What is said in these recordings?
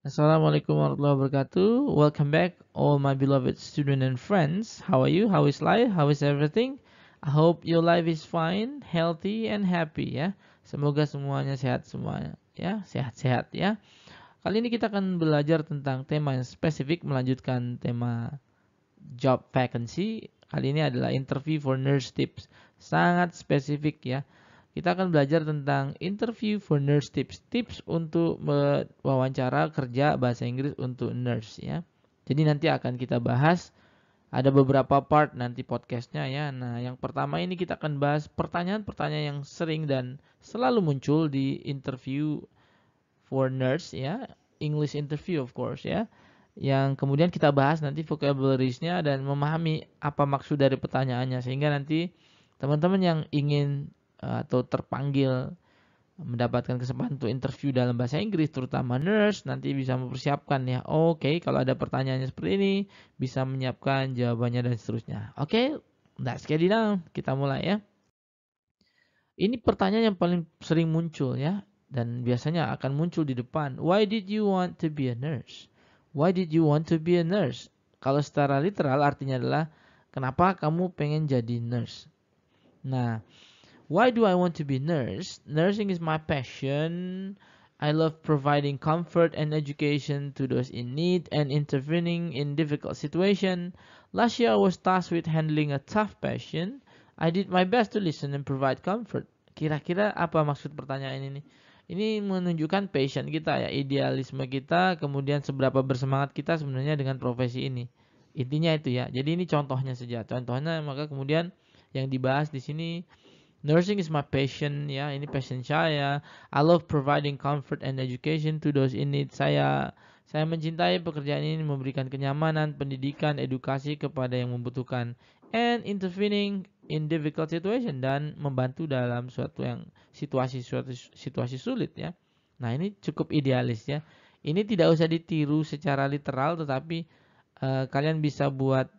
Assalamualaikum warahmatullahi wabarakatuh. Welcome back, all my beloved student and friends. How are you? How is life? How is everything? I hope your life is fine, healthy, and happy ya. Semoga semuanya sehat semuanya ya, sehat-sehat ya. Kali ini kita akan belajar tentang tema yang spesifik, melanjutkan tema job vacancy. Kali ini adalah interview for nurse tips. Sangat spesifik ya. Kita akan belajar tentang interview for nurse tips. Tips untuk wawancara kerja bahasa Inggris untuk nurse ya. Jadi nanti akan kita bahas, ada beberapa part nanti podcastnya ya. Nah, yang pertama ini kita akan bahas pertanyaan-pertanyaan yang sering dan selalu muncul di interview for nurse ya. English interview of course ya. Yang kemudian kita bahas nanti vocabularies-nya dan memahami apa maksud dari pertanyaannya, sehingga nanti teman-teman yang ingin atau terpanggil mendapatkan kesempatan untuk interview dalam bahasa Inggris terutama nurse nanti bisa mempersiapkan ya. Oke, kalau ada pertanyaannya seperti ini bisa menyiapkan jawabannya dan seterusnya. Oke, let's get it down. Kita mulai ya. Ini pertanyaan yang paling sering muncul ya, dan biasanya akan muncul di depan. Why did you want to be a nurse? Why did you want to be a nurse? Kalau secara literal artinya adalah kenapa kamu pengen jadi nurse? Nah, why do I want to be a nurse? Nursing is my passion. I love providing comfort and education to those in need and intervening in difficult situations. Last year I was tasked with handling a tough patient. I did my best to listen and provide comfort. Kira-kira apa maksud pertanyaan ini? Ini menunjukkan passion kita ya, idealisme kita, kemudian seberapa bersemangat kita sebenarnya dengan profesi ini. Intinya itu ya. Jadi ini contohnya saja. Contohnya maka kemudian yang dibahas di sini, nursing is my passion ya, ini passion saya. I love providing comfort and education to those in need. Saya mencintai pekerjaan ini, memberikan kenyamanan, pendidikan, edukasi kepada yang membutuhkan, and intervening in difficult situation, dan membantu dalam suatu situasi sulit ya. Nah, ini cukup idealis ya. Ini tidak usah ditiru secara literal, tetapi kalian bisa buat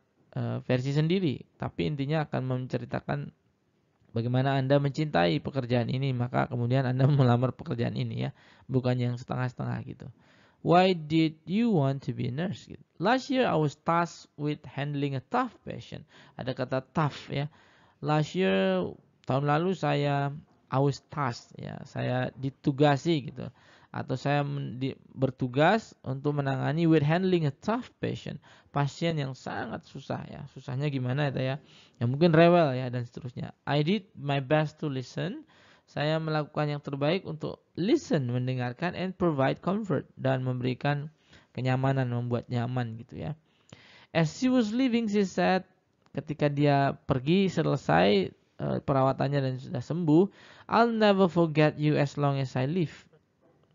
versi sendiri. Tapi intinya akan menceritakan bagaimana Anda mencintai pekerjaan ini, maka kemudian Anda melamar pekerjaan ini ya, bukan yang setengah-setengah gitu. Why did you want to be a nurse? Gitu. Last year I was tasked with handling a tough patient. Ada kata tough ya. Last year, tahun lalu I was tasked ya, saya ditugasi gitu, atau saya bertugas untuk menangani with handling a tough patient, pasien yang sangat susah ya. Susahnya gimana ya? Ya mungkin rewel ya dan seterusnya. I did my best to listen. Saya melakukan yang terbaik untuk listen, mendengarkan, and provide comfort, dan memberikan kenyamanan, membuat nyaman gitu ya. As she was leaving, she said, ketika dia pergi selesai perawatannya dan sudah sembuh, I'll never forget you as long as I live.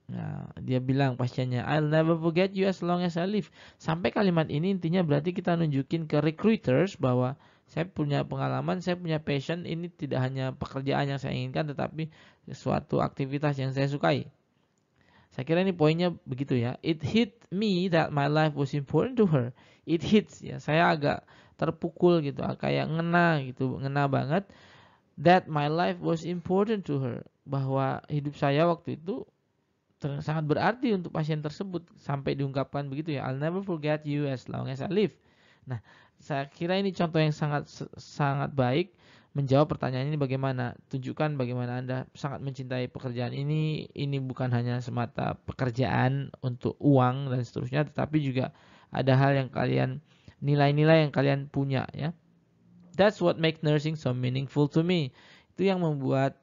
Nah, dia bilang pasiennya, I'll never forget you as long as I live. Sampai kalimat ini intinya berarti kita nunjukin ke recruiters bahwa saya punya pengalaman, saya punya passion, ini tidak hanya pekerjaan yang saya inginkan, tetapi suatu aktivitas yang saya sukai. Saya kira ini poinnya begitu ya. It hit me that my life was important to her. It hits ya, saya agak terpukul gitu, kayak ngena gitu, ngena banget. That my life was important to her, bahwa hidup saya waktu itu sangat berarti untuk pasien tersebut, sampai diungkapkan begitu ya. I'll never forget you as long as I live. Nah, saya kira ini contoh yang sangat baik menjawab pertanyaan ini. Bagaimana? Tunjukkan bagaimana Anda sangat mencintai pekerjaan ini. Ini bukan hanya semata pekerjaan untuk uang dan seterusnya, tetapi juga ada hal yang kalian, nilai-nilai yang kalian punya ya. That's what make nursing so meaningful to me. Itu yang membuat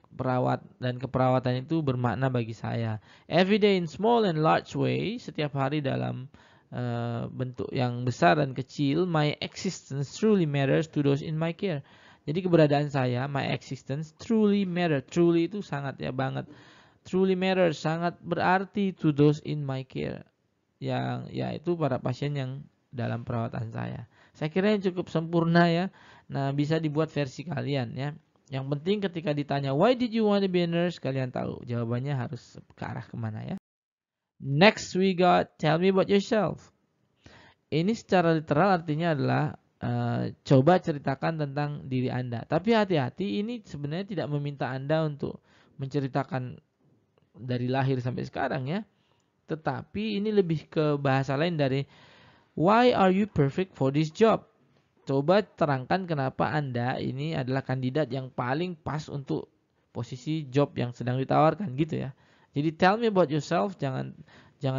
perawat dan keperawatan itu bermakna bagi saya. Every day in small and large way, setiap hari dalam bentuk yang besar dan kecil, my existence truly matters to those in my care. Jadi keberadaan saya, my existence truly matter. Truly itu sangat ya, banget. Truly matters, sangat berarti to those in my care. Yang yaitu para pasien yang dalam perawatan saya. Saya kira yang cukup sempurna ya. Nah, bisa dibuat versi kalian ya. Yang penting ketika ditanya why did you want to be a nurse, kalian tahu jawabannya harus ke arah kemana ya. Next we got tell me about yourself. Ini secara literal artinya adalah coba ceritakan tentang diri Anda. Tapi hati-hati, ini sebenarnya tidak meminta Anda untuk menceritakan dari lahir sampai sekarang ya. Tetapi ini lebih ke bahasa lain dari why are you perfect for this job? Coba terangkan kenapa Anda ini adalah kandidat yang paling pas untuk posisi job yang sedang ditawarkan gitu ya. Jadi tell me about yourself, jangan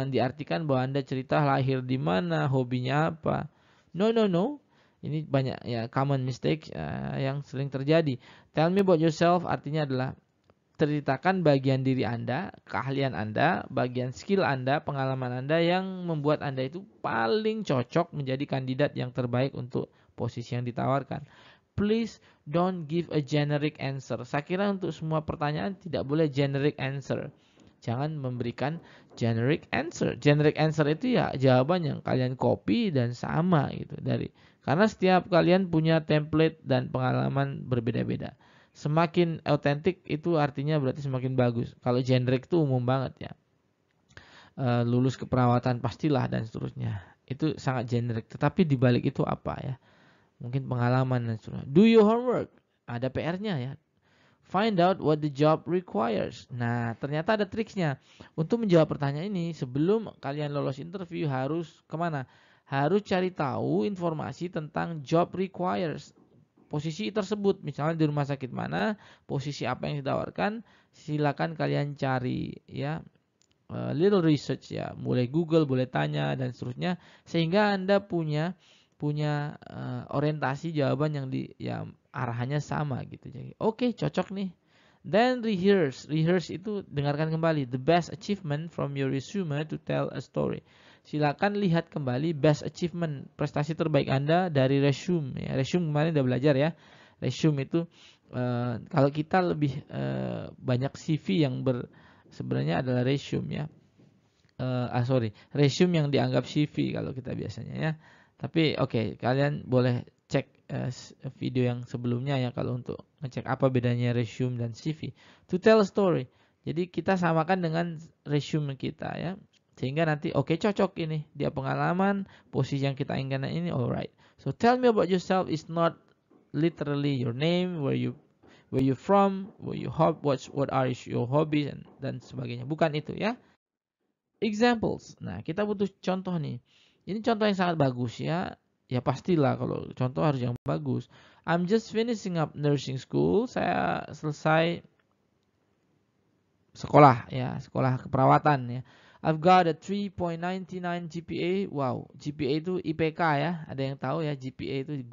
diartikan bahwa Anda cerita lahir di mana, hobinya apa. No no no. Ini banyak ya common mistake yang sering terjadi. Tell me about yourself artinya adalah ceritakan bagian diri Anda, keahlian Anda, bagian skill Anda, pengalaman Anda yang membuat Anda itu paling cocok menjadi kandidat yang terbaik untuk posisi yang ditawarkan. Please don't give a generic answer. Saya kira untuk semua pertanyaan tidak boleh generic answer. Jangan memberikan generic answer. Generic answer itu ya jawaban yang kalian copy dan sama gitu karena setiap kalian punya template dan pengalaman berbeda-beda. Semakin autentik itu artinya berarti semakin bagus. Kalau generic itu umum banget ya. Lulus keperawatan pastilah dan seterusnya. Itu sangat generic. Tetapi dibalik itu apa ya? Mungkin pengalaman dan seterusnya. Do your homework. Ada PR-nya ya. Find out what the job requires. Nah, ternyata ada triksnya. Untuk menjawab pertanyaan ini, sebelum kalian lolos interview harus kemana? Harus cari tahu informasi tentang job requires. Posisi tersebut, misalnya di rumah sakit mana, posisi apa yang ditawarkan, silakan kalian cari ya, little research ya, mulai Google, boleh tanya dan seterusnya, sehingga Anda punya orientasi jawaban yang arahannya sama gitu. Jadi, oke, cocok nih. Then rehearse itu dengarkan kembali the best achievement from your resume to tell a story. Silakan lihat kembali best achievement, prestasi terbaik Anda dari resume ya. Resume kemarin udah belajar ya. Resume itu kalau kita lebih banyak CV yang sebenarnya adalah resume ya. Resume yang dianggap CV kalau kita biasanya ya. Tapi oke, kalian boleh cek video yang sebelumnya ya kalau untuk ngecek apa bedanya resume dan CV. To tell a story. Jadi kita samakan dengan resume kita ya. Sehingga nanti cocok ini. Dia pengalaman, posisi yang kita inginkan ini alright. So tell me about yourself is not literally your name, where you from, what are your hobbies dan sebagainya. Bukan itu ya. Examples. Nah, kita butuh contoh nih. Ini contoh yang sangat bagus ya. Ya pastilah kalau contoh harus yang bagus. I'm just finishing up nursing school. Saya selesai sekolah keperawatan ya. I've got a 3.99 GPA. Wow, GPA itu IPK ya. Ada yang tahu ya, GPA itu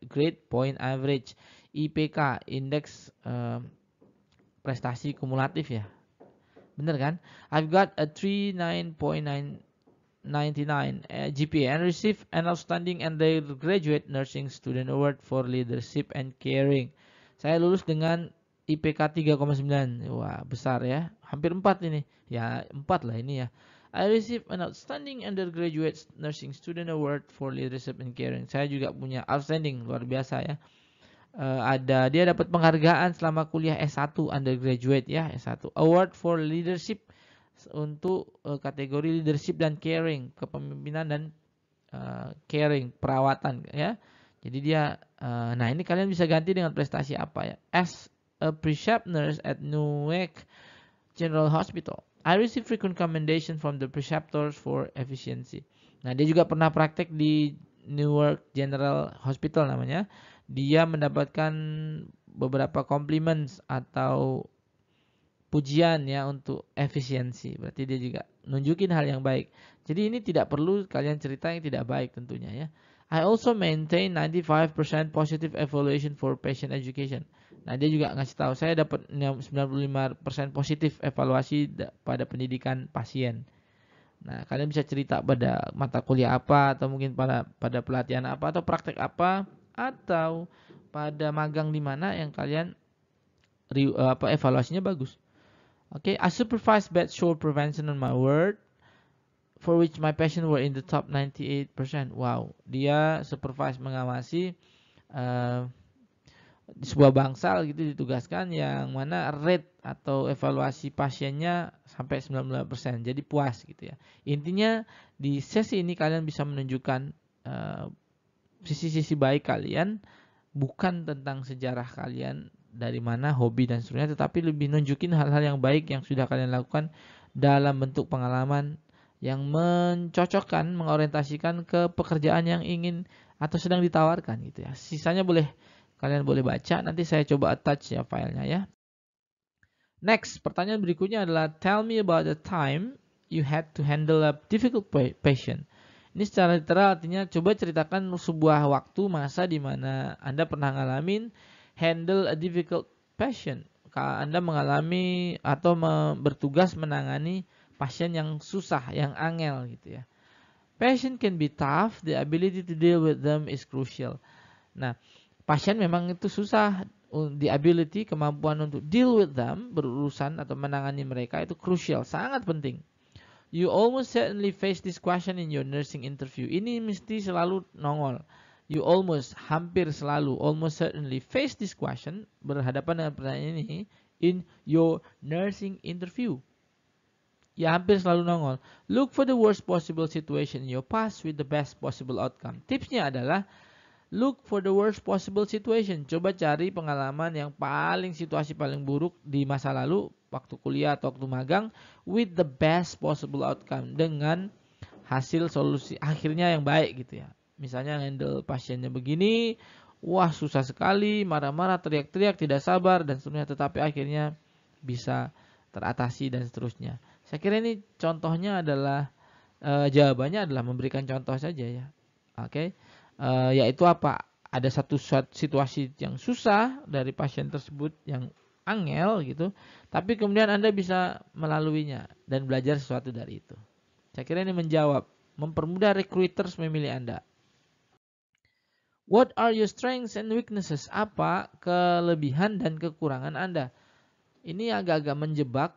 grade point average. IPK, indeks prestasi kumulatif ya. Bener kan? I've got a 39.99 GPA and received an outstanding undergraduate nursing student award for leadership and caring. Saya lulus dengan IPK 3,9. Wah, besar ya. Hampir 4 ini. Ya, 4 lah ini ya. I received an outstanding undergraduate nursing student award for leadership and caring. Saya juga punya outstanding, luar biasa ya. Dia dapat penghargaan selama kuliah S1 undergraduate ya, S1 award for leadership untuk kategori leadership dan caring, kepemimpinan dan caring, perawatan ya. Jadi dia nah ini kalian bisa ganti dengan prestasi apa ya? As a precept nurse at Newark General Hospital, I received frequent commendation from the preceptors for efficiency. Nah, dia juga pernah praktek di Newark General Hospital namanya. Dia mendapatkan beberapa compliments atau pujian ya untuk efisiensi. Berarti dia juga nunjukin hal yang baik. Jadi ini tidak perlu kalian cerita yang tidak baik tentunya ya. I also maintain 95% positive evaluation for patient education. Nah, dia juga ngasih tahu saya dapat 95% positif evaluasi pada pendidikan pasien. Nah, kalian bisa cerita pada mata kuliah apa atau mungkin pada pelatihan apa atau praktek apa atau pada magang di mana yang kalian evaluasinya bagus. Okay, I supervised bed sore prevention on my ward, for which my patients were in the top 98%. Wow, dia supervise mengawasi di sebuah bangsal gitu ditugaskan yang mana rate atau evaluasi pasiennya sampai 99%. Jadi puas gitu ya. Intinya di sesi ini kalian bisa menunjukkan sisi-sisi baik kalian, bukan tentang sejarah kalian dari mana, hobi dan seterusnya, tetapi lebih nunjukin hal-hal yang baik yang sudah kalian lakukan dalam bentuk pengalaman yang mencocokkan, mengorientasikan ke pekerjaan yang ingin atau sedang ditawarkan gitu ya. Sisanya kalian boleh baca, nanti saya coba attach ya filenya ya. Next, pertanyaan berikutnya adalah tell me about the time you had to handle a difficult patient. Ini secara literal artinya coba ceritakan sebuah waktu masa di mana Anda pernah ngalamin handle a difficult patient. Kalau Anda mengalami atau bertugas menangani pasien yang susah, yang angel gitu ya. Patient can be tough, the ability to deal with them is crucial. Nah, pasien memang itu susah, the ability, kemampuan untuk deal with them, berurusan atau menangani mereka itu crucial, sangat penting. You almost certainly face this question in your nursing interview. Ini mesti selalu nongol. You hampir selalu, almost certainly face this question, berhadapan dengan pertanyaan ini in your nursing interview. Ya, hampir selalu nongol. Look for the worst possible situation in your past with the best possible outcome. Tipsnya adalah look for the worst possible situation. Coba cari pengalaman yang situasi paling buruk di masa lalu, waktu kuliah atau waktu magang, with the best possible outcome, dengan hasil solusi akhirnya yang baik gitu ya. Misalnya handle pasiennya begini, wah susah sekali, marah-marah, teriak-teriak, tidak sabar dan seterusnya, tetapi akhirnya bisa teratasi dan seterusnya. Saya kira ini contohnya adalah jawabannya adalah memberikan contoh saja ya. Oke. Yaitu apa? Ada satu situasi yang susah dari pasien tersebut yang angel gitu, tapi kemudian Anda bisa melaluinya dan belajar sesuatu dari itu. Saya kira ini mempermudah recruiters memilih Anda. What are your strengths and weaknesses? Apa kelebihan dan kekurangan Anda? Ini agak-agak menjebak.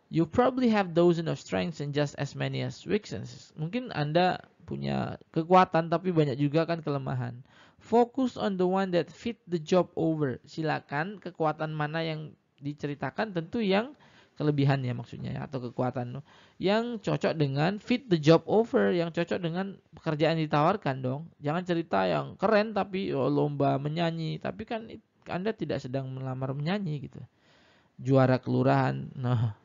You probably have dozens of strengths and just as many as weaknesses. Mungkin Anda punya kekuatan tapi banyak juga kan kelemahan. Focus on the one that fit the job over. Silakan kekuatan mana yang diceritakan, tentu yang kelebihannya maksudnya ya, atau kekuatan yang cocok dengan fit the job over, yang cocok dengan pekerjaan yang ditawarkan dong. Jangan cerita yang keren tapi lomba menyanyi, tapi kan Anda tidak sedang melamar menyanyi gitu. Juara kelurahan, nah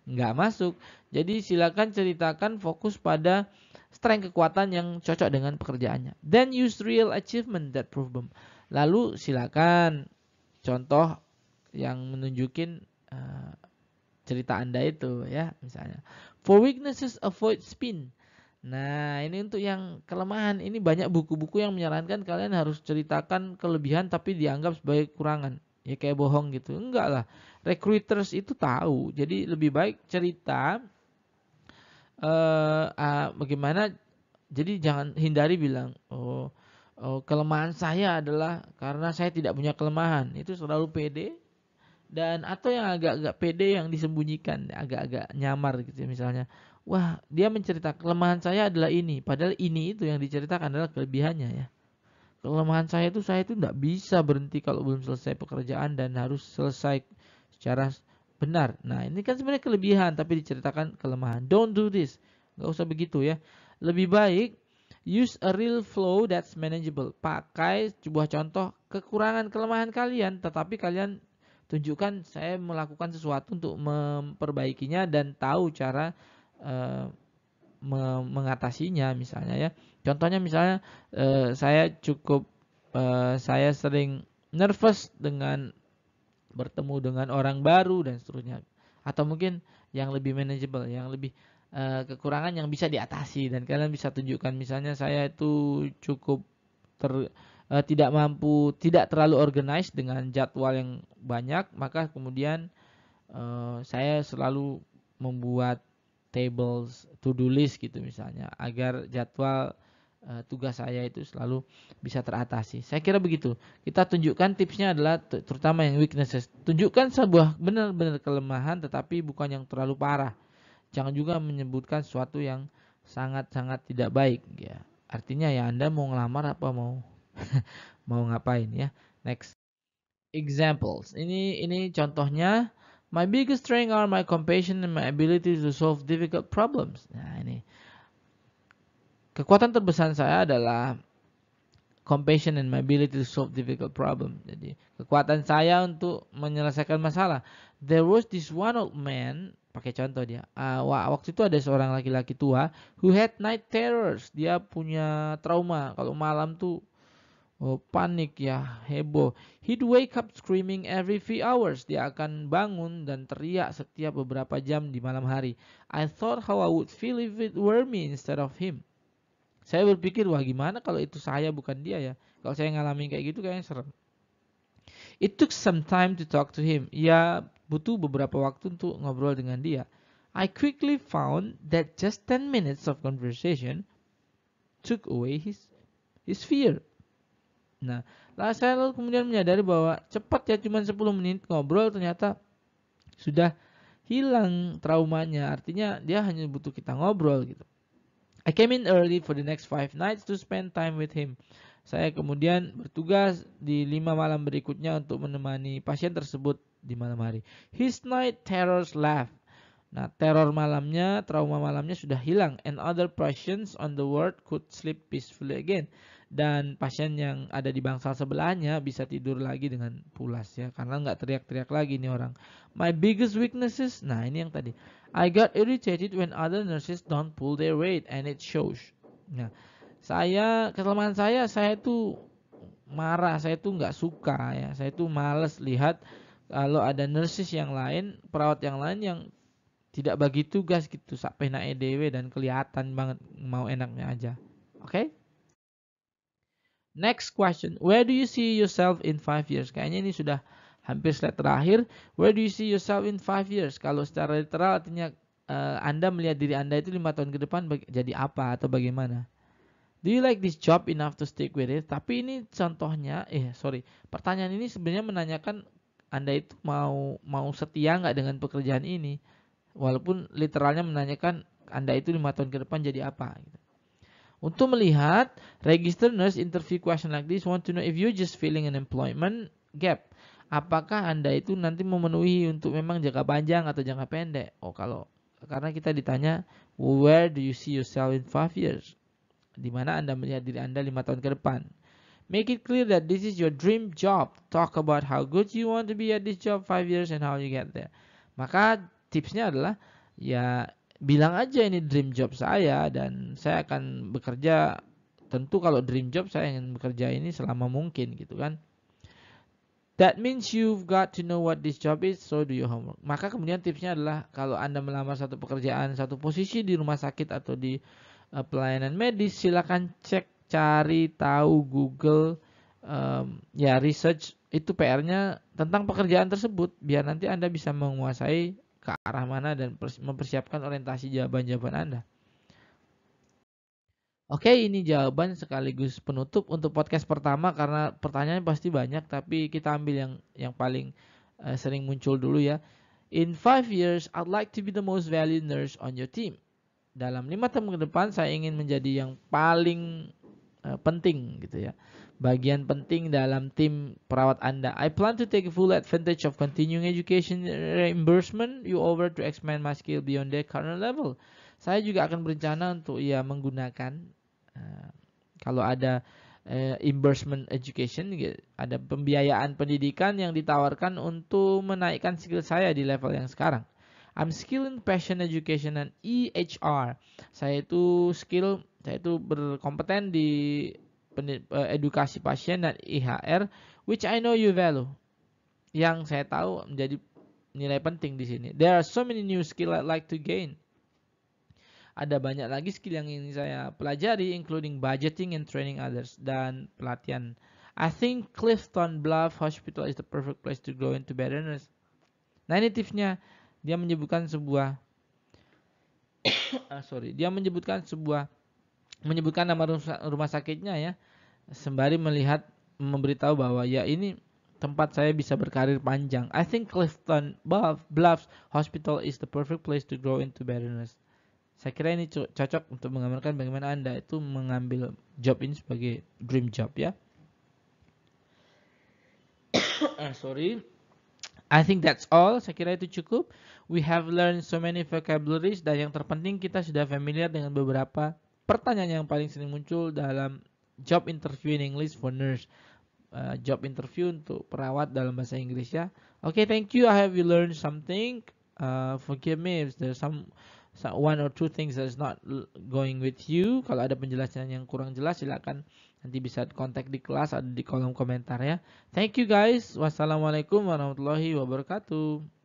nggak masuk. Jadi silakan ceritakan fokus pada strength, kekuatan yang cocok dengan pekerjaannya. Then use real achievement that prove them. Lalu silakan contoh yang menunjukin cerita Anda itu ya, misalnya. For weaknesses avoid spin. Nah, ini untuk yang kelemahan. Ini banyak buku-buku yang menyarankan kalian harus ceritakan kelebihan tapi dianggap sebagai kekurangan. Ya kayak bohong gitu. Enggak lah. Recruiters itu tahu. Jadi lebih baik cerita bagaimana. Jadi jangan hindari bilang, kelemahan saya adalah karena saya tidak punya kelemahan. Itu selalu pede. Dan atau yang agak-agak pede yang disembunyikan, agak-agak nyamar gitu ya, misalnya. Wah, dia menceritakan kelemahan saya adalah ini. Padahal ini itu yang diceritakan adalah kelebihannya ya. Kelemahan saya itu tidak bisa berhenti kalau belum selesai pekerjaan dan harus selesai secara benar. Nah, ini kan sebenarnya kelebihan tapi diceritakan kelemahan. Don't do this. Nggak usah begitu ya. Lebih baik use a real flow that's manageable. Pakai sebuah contoh kekurangan kelemahan kalian, tetapi kalian tunjukkan saya melakukan sesuatu untuk memperbaikinya dan tahu cara mengatasinya misalnya ya. Contohnya misalnya saya sering nervous dengan bertemu dengan orang baru dan seterusnya. Atau mungkin yang lebih manageable, yang lebih kekurangan yang bisa diatasi dan kalian bisa tunjukkan misalnya saya itu cukup tidak mampu, tidak terlalu organized dengan jadwal yang banyak, maka kemudian saya selalu membuat tables, to-do list gitu misalnya, agar jadwal tugas saya itu selalu bisa teratasi. Saya kira begitu. Kita tunjukkan tipsnya adalah terutama yang weaknesses. Tunjukkan sebuah benar-benar kelemahan tetapi bukan yang terlalu parah. Jangan juga menyebutkan sesuatu yang sangat-sangat tidak baik ya. Artinya ya Anda mau ngelamar apa mau mau ngapain ya. Next. Examples. Ini contohnya. My biggest strength are my compassion and my ability to solve difficult problems. Nah, ini. Kekuatan terbesar saya adalah compassion and my ability to solve difficult problems. Jadi, kekuatan saya untuk menyelesaikan masalah. There was this one old man Pakai contoh dia. Waktu itu ada seorang laki-laki tua who had night terrors. Dia punya trauma kalau malam tuh panik ya, heboh. He'd wake up screaming every few hours. Dia akan bangun dan teriak setiap beberapa jam di malam hari. I thought how I would feel if it were me instead of him. Saya berpikir, wah gimana kalau itu saya bukan dia ya. Kalau saya ngalamin kayak gitu kayaknya serem. It took some time to talk to him. Ya butuh beberapa waktu untuk ngobrol dengan dia. I quickly found that just 10 minutes of conversation took away his fear. Nah, saya lalu kemudian menyadari bahwa cepat ya, cuma 10 menit ngobrol ternyata sudah hilang traumanya. Artinya dia hanya butuh kita ngobrol gitu. I came in early for the next 5 nights to spend time with him. Saya kemudian bertugas di 5 malam berikutnya untuk menemani pasien tersebut di malam hari. His night terrors left. Nah, teror malamnya, trauma malamnya sudah hilang. And other patients on the ward could sleep peacefully again. Dan pasien yang ada di bangsal sebelahnya bisa tidur lagi dengan pulas ya, karena nggak teriak-teriak lagi nih orang. My biggest weaknesses, nah ini yang tadi. I got irritated when other nurses don't pull their weight and it shows. Nah, kelemahan saya tuh marah, saya tuh nggak suka ya, saya tuh males lihat kalau ada nurses yang lain, perawat yang lain yang tidak bagi tugas gitu, sampai na EDW dan kelihatan banget mau enaknya aja. Oke? Next question, where do you see yourself in 5 years? Kayaknya ini sudah hampir slide terakhir. Where do you see yourself in 5 years? Kalau secara literal artinya Anda melihat diri Anda itu 5 tahun ke depan jadi apa atau bagaimana? Do you like this job enough to stick with it? Tapi ini contohnya, pertanyaan ini sebenarnya menanyakan Anda itu mau setia nggak dengan pekerjaan ini? Walaupun literalnya menanyakan Anda itu 5 tahun ke depan jadi apa gitu. Untuk melihat register nurse interview question like this, want to know if you just feeling an employment gap. Apakah Anda itu nanti memenuhi untuk memang jangka panjang atau jangka pendek? Karena kita ditanya where do you see yourself in 5 years? Di mana Anda melihat diri Anda 5 tahun ke depan? Make it clear that this is your dream job. Talk about how good you want to be at this job 5 years and how you get there. Maka tipsnya adalah ya bilang aja ini dream job saya dan saya akan bekerja, tentu kalau dream job saya ingin bekerja ini selama mungkin gitu kan. That means you've got to know what this job is, so do your homework. Maka kemudian tipsnya adalah kalau Anda melamar satu pekerjaan, satu posisi di rumah sakit atau di pelayanan medis, silakan cari tahu Google, research itu PR-nya tentang pekerjaan tersebut biar nanti Anda bisa menguasai ke arah mana dan mempersiapkan orientasi jawaban-jawaban Anda. Oke, ini jawaban sekaligus penutup untuk podcast pertama karena pertanyaannya pasti banyak, tapi kita ambil yang paling sering muncul dulu ya. In 5 years, I'd like to be the most valued nurse on your team. Dalam 5 tahun ke depan, saya ingin menjadi yang paling penting gitu ya. Bagian penting dalam tim perawat Anda. I plan to take full advantage of continuing education reimbursement you over to expand my skill beyond their current level. Saya juga akan berencana untuk menggunakan kalau ada reimbursement education, ada pembiayaan pendidikan yang ditawarkan untuk menaikkan skill saya di level yang sekarang. I'm skilled in passion education and EHR. Saya itu berkompeten di edukasi pasien dan IHR, which I know you value. Yang saya tahu menjadi nilai penting di sini. There are so many new skill I'd like to gain. Ada banyak lagi skill yang ingin saya pelajari, including budgeting and training others, dan pelatihan. I think Clifton Bluff Hospital is the perfect place to grow into betterness. Nah ini tipsnya, dia menyebutkan nama rumah sakitnya ya, sembari memberitahu bahwa ya ini tempat saya bisa berkarir panjang. I think Clifton Bluff Hospital is the perfect place to grow into betterness. Saya kira ini cocok untuk menggambarkan bagaimana Anda itu mengambil job ini sebagai dream job ya. I think that's all. Saya kira itu cukup. We have learned so many vocabularies, dan yang terpenting kita sudah familiar dengan beberapa pertanyaan yang paling sering muncul dalam job interview in English for nurse. Job interview untuk perawat dalam bahasa Inggris ya. Okay, thank you. I have you learned something. Forgive me if there's one or two things that's not going with you. Kalau ada penjelasan yang kurang jelas, silakan nanti bisa kontak di kelas, ada di kolom komentar ya. Thank you guys. Wassalamualaikum warahmatullahi wabarakatuh.